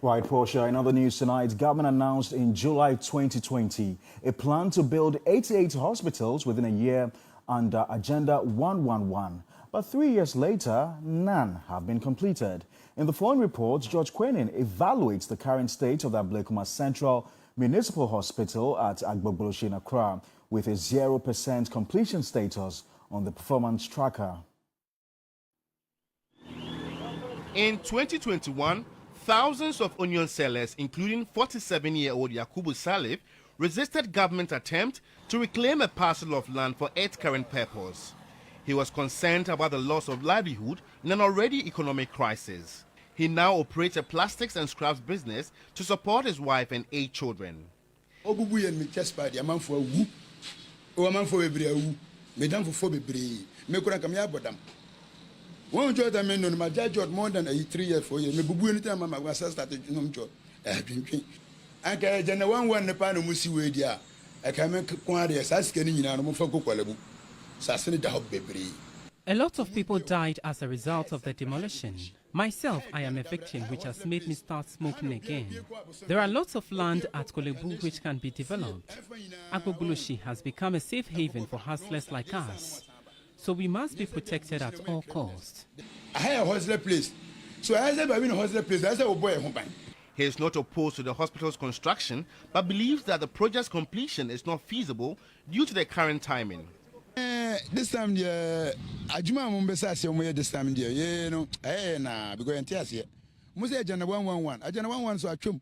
Right, Portia. In other news tonight, government announced in July 2020 a plan to build 88 hospitals within a year under Agenda 111. But 3 years later, none have been completed. In the following report, George Quenin evaluates the current state of the Ablekuma Central Municipal Hospital at Agbogboloshi in Accra with a 0% completion status on the performance tracker. In 2021, thousands of onion sellers, including 47-year-old Yakubu Salif, resisted government attempt to reclaim a parcel of land for its current purpose. He was concerned about the loss of livelihood in an already economic crisis. He now operates a plastics and scraps business to support his wife and 8 children. One job I mean, my job more than 3 years, 4 years. Me bubu anytime my was started job. I can one the pan musi wedia. I can make quantities as getting in a mofoko qualabu. Sassani da baby. A lot of people died as a result of the demolition. Myself, I am a victim, which has made me start smoking again. There are lots of land at Kolebu which can be developed. Agbogboloshi has become a safe haven for hustlers like us. So we must be protected at all costs. I have a hustler place. So I said, I've been a hustler place. I said, oh boy, he is not opposed to the hospital's construction, but believes that the project's completion is not feasible due to the current timing. This time, Ajuma Mumbesa, this time, you know, because I'm Must Agenda 111. Agenda 111, so I chum.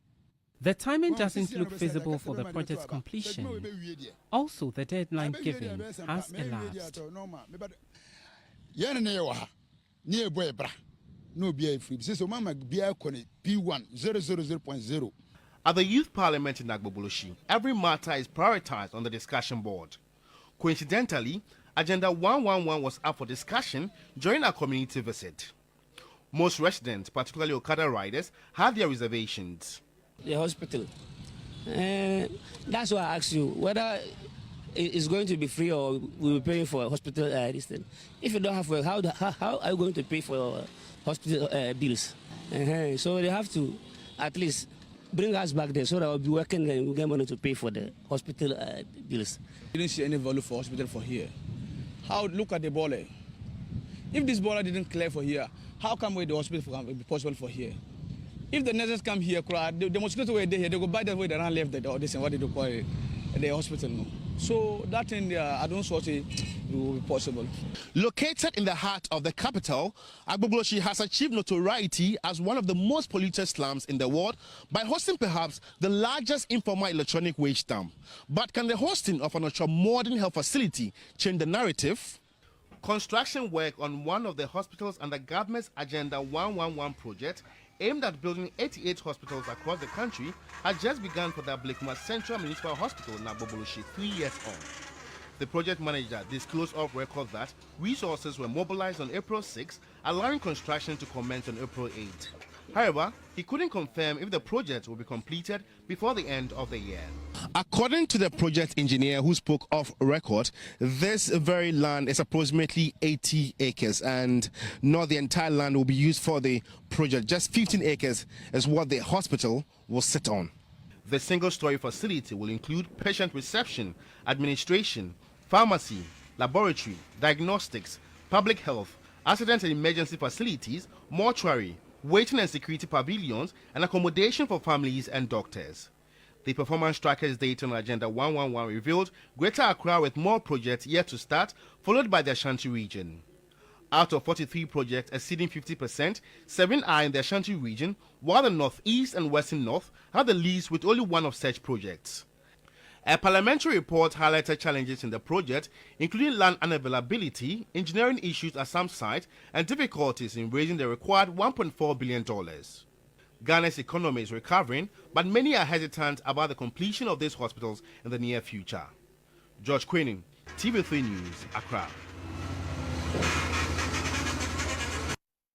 The timing doesn't look feasible for the project's completion. Also, the deadline given has elapsed. At the Youth Parliament in Agbogboloshi, every matter is prioritized on the discussion board. Coincidentally, Agenda 111 was up for discussion during our community visit. Most residents, particularly Okada riders, had their reservations. The hospital. That's why I asked you whether it's going to be free or we'll be paying for a hospital distance. If you don't have work, how are you going to pay for hospital bills? So they have to at least bring us back there so that we'll be working and we'll get money to pay for the hospital bills. You didn't see any value for hospital for here. Look at the baller. If this baller didn't clear for here, how come the hospital can be possible for here? If the nurses come here, the mosquitoes were there, they go by the way they ran left the this and what they do call it, the hospital. No. So that in I don't sort it will be possible. Located in the heart of the capital, Agbogboloshi has achieved notoriety as one of the most polluted slums in the world by hosting perhaps the largest informal electronic waste dump. But can the hosting of an ultra-modern health facility change the narrative? Construction work on one of the hospitals under government's Agenda 111 project aimed at building 88 hospitals across the country has just begun for the Ablekuma Central Municipal Hospital in Agbogboloshi 3 years on. The project manager disclosed off record that resources were mobilized on April 6, allowing construction to commence on April 8. However, he couldn't confirm if the project will be completed before the end of the year. According to the project engineer who spoke off record, this very land is approximately 80 acres and not the entire land will be used for the project. Just 15 acres is what the hospital will sit on. The single-story facility will include patient reception, administration, pharmacy, laboratory, diagnostics, public health, accident and emergency facilities, mortuary, waiting and security pavilions, and accommodation for families and doctors. The performance trackers data on Agenda 111 revealed Greater Accra with more projects yet to start, followed by the Ashanti region. Out of 43 projects exceeding 50%, 7 are in the Ashanti region, while the Northeast and Western North have the least with only one of such projects. A parliamentary report highlighted challenges in the project, including land unavailability, engineering issues at some sites, and difficulties in raising the required $1.4 billion. Ghana's economy is recovering, but many are hesitant about the completion of these hospitals in the near future. George Quenin, TV3 News, Accra.